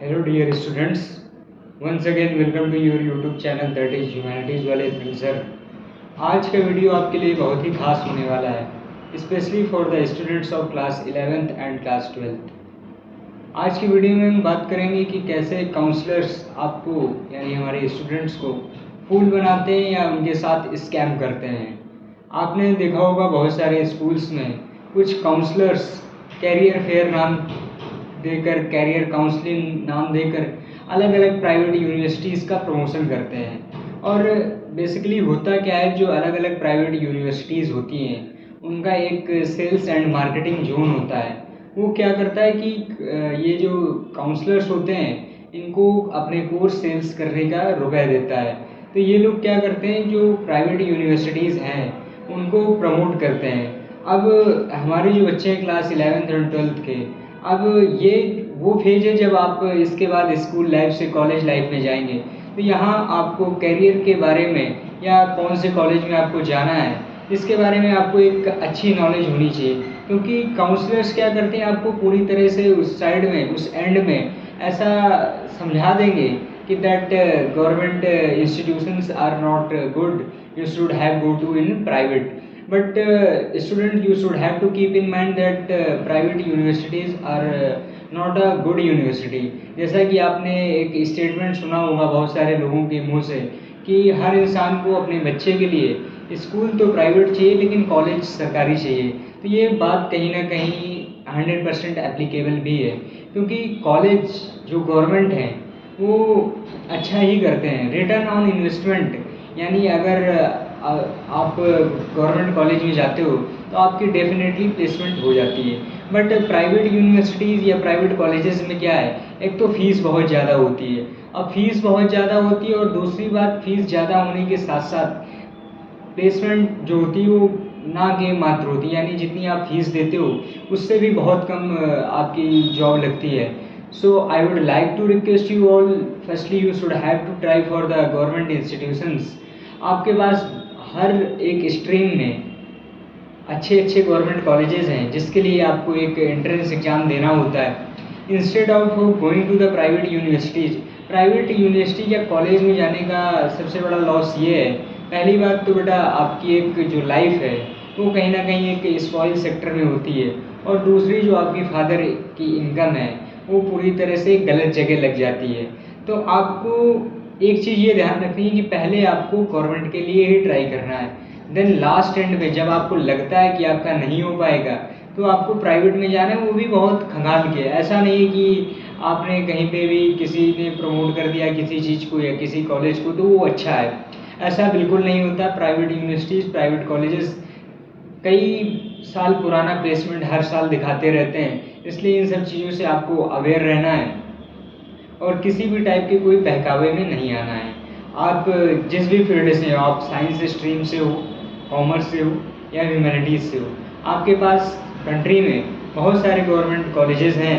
Hello dear students, once again welcome to your YouTube channel that is Humanities वाले sir. आज का video आपके लिए बहुत ही खास होने वाला है, specially for the students of class 11th and class 12th। आज की वीडियो में हम बात करेंगे कि कैसे काउंसलर्स आपको यानी हमारे स्टूडेंट्स को फूल बनाते हैं या उनके साथ स्कैम करते हैं। आपने देखा होगा बहुत सारे स्कूल्स में कुछ काउंसलर्स कैरियर फेयर नाम देकर, कैरियर काउंसलिंग नाम देकर अलग अलग प्राइवेट यूनिवर्सिटीज़ का प्रमोशन करते हैं। और बेसिकली होता क्या है, जो अलग अलग प्राइवेट यूनिवर्सिटीज़ होती हैं उनका एक सेल्स एंड मार्केटिंग जोन होता है। वो क्या करता है कि ये जो काउंसलर्स होते हैं इनको अपने कोर्स सेल्स करने का रुपया देता है। तो ये लोग क्या करते हैं, जो प्राइवेट यूनिवर्सिटीज़ हैं उनको प्रमोट करते हैं। अब हमारे जो बच्चे हैं क्लास 11th और 12th के, अब ये वो फेज है जब आप इसके बाद स्कूल लाइफ से कॉलेज लाइफ में जाएंगे। तो यहाँ आपको कैरियर के बारे में या कौन से कॉलेज में आपको जाना है इसके बारे में आपको एक अच्छी नॉलेज होनी चाहिए, क्योंकि काउंसलर्स क्या करते हैं आपको पूरी तरह से उस साइड में, उस एंड में ऐसा समझा देंगे कि that government institutions are not good, you should have go to in private, but student you should have to keep in mind that private universities are not a good university। जैसा कि आपने एक statement सुना होगा बहुत सारे लोगों के मुंह से कि हर इंसान को अपने बच्चे के लिए स्कूल तो प्राइवेट चाहिए लेकिन कॉलेज सरकारी चाहिए। तो ये बात कहीं ना कहीं 100% एप्लीकेबल भी है, क्योंकि कॉलेज जो गवर्नमेंट है वो अच्छा ही करते हैं। रिटर्न ऑन इन्वेस्टमेंट, यानी अगर आप गवर्नमेंट कॉलेज में जाते हो तो आपकी डेफिनेटली प्लेसमेंट हो जाती है। बट प्राइवेट यूनिवर्सिटीज़ या प्राइवेट कॉलेजेस में क्या है, एक तो फीस बहुत ज़्यादा होती है। अब फीस बहुत ज़्यादा होती है और दूसरी बात, फीस ज़्यादा होने के साथ साथ प्लेसमेंट जो होती है वो ना के मात्र होती है, यानी जितनी आप फीस देते हो उससे भी बहुत कम आपकी जॉब लगती है। So I would like to request you all, firstly you should have to try for the government institutions. आपके पास हर एक स्ट्रीम में अच्छे अच्छे गवर्नमेंट कॉलेजेस हैं जिसके लिए आपको एक एंट्रेंस एग्ज़ाम देना होता है। Instead of going to the private universities, private university या कॉलेज में जाने का सबसे बड़ा लॉस ये है, पहली बात तो बेटा आपकी एक जो लाइफ है वो कहीं ना कहीं एक स्पॉइल सेक्टर में होती है, और दूसरी जो आपकी फादर की इनकम है वो पूरी तरह से गलत जगह लग जाती है। तो आपको एक चीज़ ये ध्यान रखनी है कि पहले आपको गवर्नमेंट के लिए ही ट्राई करना है, देन लास्ट एंड में जब आपको लगता है कि आपका नहीं हो पाएगा तो आपको प्राइवेट में जाना है, वो भी बहुत खंगाल के। ऐसा नहीं है कि आपने कहीं पे भी किसी ने प्रमोट कर दिया किसी चीज़ को या किसी कॉलेज को तो वो अच्छा है, ऐसा बिल्कुल नहीं होता। प्राइवेट यूनिवर्सिटीज़, प्राइवेट कॉलेजेस कई साल पुराना प्लेसमेंट हर साल दिखाते रहते हैं, इसलिए इन सब चीज़ों से आपको अवेयर रहना है और किसी भी टाइप के कोई बहकावे में नहीं आना है। आप जिस भी फील्ड से हो, आप साइंस स्ट्रीम से हो, कॉमर्स से हो या ह्यूमैनिटीज़ से हो, आपके पास कंट्री में बहुत सारे गवर्नमेंट कॉलेजेस हैं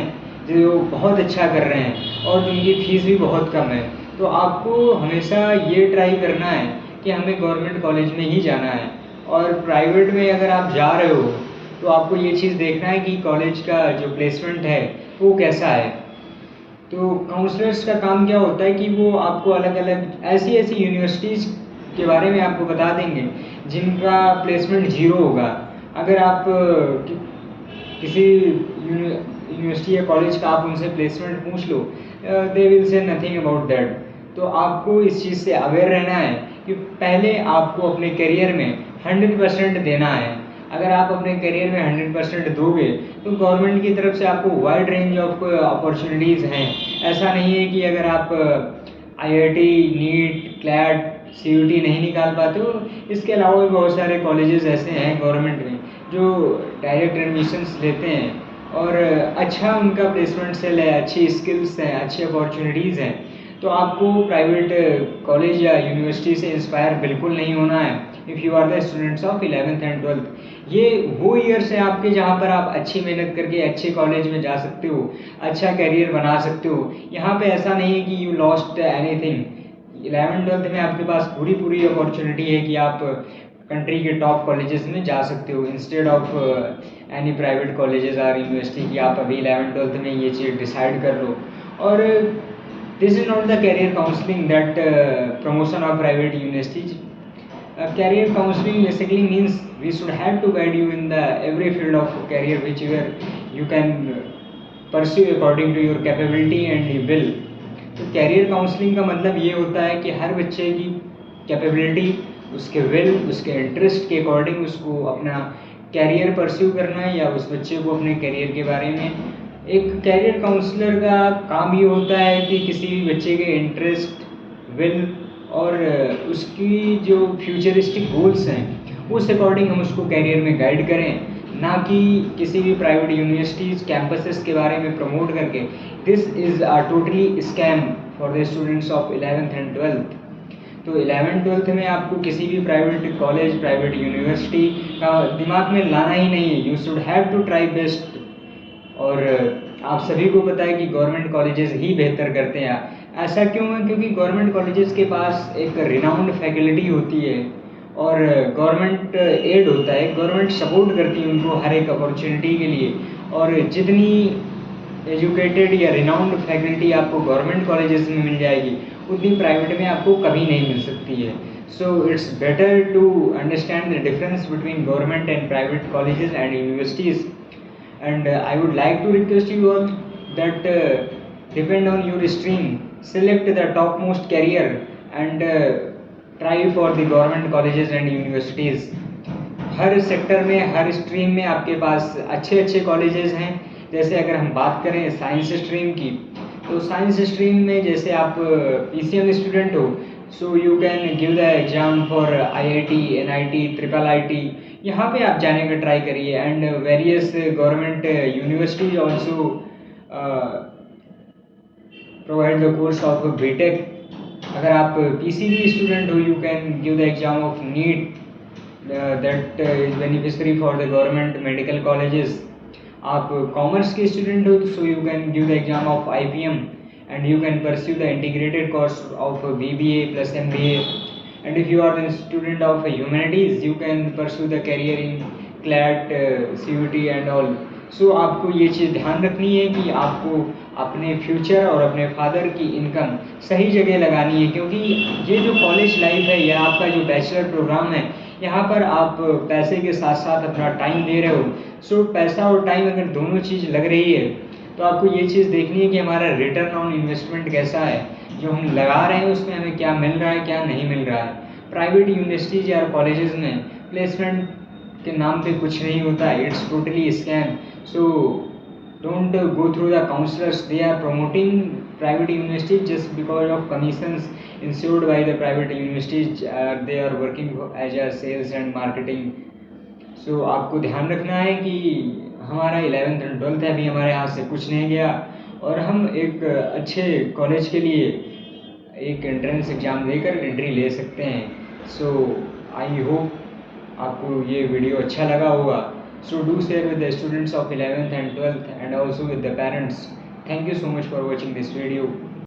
जो बहुत अच्छा कर रहे हैं और जिनकी फ़ीस भी बहुत कम है। तो आपको हमेशा ये ट्राई करना है कि हमें गवर्नमेंट कॉलेज में ही जाना है, और प्राइवेट में अगर आप जा रहे हो तो आपको ये चीज़ देखना है कि कॉलेज का जो प्लेसमेंट है वो कैसा है। तो काउंसलर्स का काम क्या होता है कि वो आपको अलग अलग ऐसी ऐसी यूनिवर्सिटीज़ के बारे में आपको बता देंगे जिनका प्लेसमेंट ज़ीरो होगा। अगर आप किसी यूनिवर्सिटी या कॉलेज का आप उनसे प्लेसमेंट पूछ लो, they will say nothing about that. तो आपको इस चीज़ से अवेयर रहना है कि पहले आपको अपने करियर में 100% देना है। अगर आप अपने करियर में 100% दोगे तो गवर्नमेंट की तरफ से आपको वाइड रेंज ऑफ अपॉर्चुनिटीज़ हैं। ऐसा नहीं है कि अगर आप आईआईटी, नीट, क्लैट, सीयूटी नहीं निकाल पाते हो, इसके अलावा भी बहुत सारे कॉलेजेस ऐसे हैं गवर्नमेंट में जो डायरेक्ट एडमिशन्स लेते हैं और अच्छा उनका प्लेसमेंट सेल है, अच्छी स्किल्स हैं, अच्छी अपॉर्चुनिटीज़ हैं। तो आपको प्राइवेट कॉलेज या यूनिवर्सिटी से इंस्पायर बिल्कुल नहीं होना है if you are the students of 11th and 12th। ये वो ईयर्स है आपके जहाँ पर आप अच्छी मेहनत करके अच्छे कॉलेज में जा सकते हो, अच्छा करियर बना सकते हो। यहाँ पे ऐसा नहीं है कि यू लॉस्ट एनीथिंग। 11th-12th में आपके पास पूरी अपॉर्चुनिटी है कि आप कंट्री के टॉप कॉलेजेस में जा सकते हो instead of any private colleges और यूनिवर्सिटी की। आप अभी 11th-12th में ये चीज़ डिसाइड कर लो और this is not the career counselling that promotion of private universities. Career counseling basically means we should have to guide you in the every field of career whichever you can pursue according to your capability and will. तो career counselling का मतलब ये होता है कि हर बच्चे की capability, उसके विल, उसके इंटरेस्ट के अकॉर्डिंग उसको अपना कैरियर परस्यू करना है या उस बच्चे को अपने कैरियर के बारे में. एक कैरियर काउंसलर का काम ये होता है कि किसी भी बच्चे के इंटरेस्ट, विल और उसकी जो फ्यूचरिस्टिक गोल्स हैं उस अकॉर्डिंग हम उसको कैरियर में गाइड करें, ना कि किसी भी प्राइवेट यूनिवर्सिटीज़ कैंपसेस के बारे में प्रमोट करके. This is a totally scam for the students of 11th and 12th. तो 11th-12th में आपको किसी भी प्राइवेट कॉलेज, प्राइवेट यूनिवर्सिटी का दिमाग में लाना ही नहीं है. You should have to try best. और आप सभी को पता है कि गवर्नमेंट कॉलेजेस ही बेहतर करते हैं. ऐसा क्यों है? क्योंकि गवर्नमेंट कॉलेजेस के पास एक रिनाउंड फैकल्टी होती है और गवर्नमेंट एड होता है, गवर्नमेंट सपोर्ट करती है उनको हर एक अपॉर्चुनिटी के लिए. और जितनी एजुकेटेड या रिनाउंड फैकल्टी आपको गवर्नमेंट कॉलेजेस में मिल जाएगी उतनी प्राइवेट में आपको कभी नहीं मिल सकती है. So it's better to understand the difference between government and private colleges and universities. And I would like to request you all that depend on your stream, select the topmost career and try for the government colleges and universities. Her sector में, हर stream में आपके पास अच्छे अच्छे colleges हैं. जैसे अगर हम बात करें साइंस स्ट्रीम की, तो साइंस स्ट्रीम में जैसे आप PCM स्टूडेंट हो, so you can give the exam for IIT, NIT, IIIT. यहाँ पे आप जाने का ट्राई करिए. And various government universities also provide the course of BTech. अगर आप PCB स्टूडेंट हो, you can give the exam of NEET, that is beneficiary for the government medical colleges. आप कॉमर्स के स्टूडेंट हो, so you can give the exam of IPM and you can pursue the integrated course of BBA plus MBA. And if you are the student of humanities, you can pursue the career in CLAT, CUT and all. So आपको ये चीज़ ध्यान रखनी है कि आपको अपने future और अपने फादर की इनकम सही जगह लगानी है. क्योंकि ये जो कॉलेज लाइफ है या आपका जो बैचलर प्रोग्राम है, यहाँ पर आप पैसे के साथ साथ अपना टाइम दे रहे हो. सो पैसा और टाइम अगर दोनों चीज़ लग रही है तो आपको ये चीज़ देखनी है कि हमारा रिटर्न ऑन इन्वेस्टमेंट कैसा है. जो हम लगा रहे हैं उसमें हमें क्या मिल रहा है, क्या नहीं मिल रहा है. प्राइवेट यूनिवर्सिटीज़ या कॉलेजेस में प्लेसमेंट के नाम पे कुछ नहीं होता है. It's totally scam. So don't go through the counsellors. They are promoting private universities just because of commissions insured by the private universities. They are working as a sales and marketing. So आपको ध्यान रखना है कि हमारा 11th and 12th है, अभी हमारे हाथ से कुछ नहीं गया और हम एक अच्छे कॉलेज के लिए एक एंट्रेंस एग्ज़ाम देकर एंट्री ले सकते हैं. सो आई होप आपको ये वीडियो अच्छा लगा होगा. So do share with the students of 11th and 12th and also with the parents. Thank you so much for watching this video.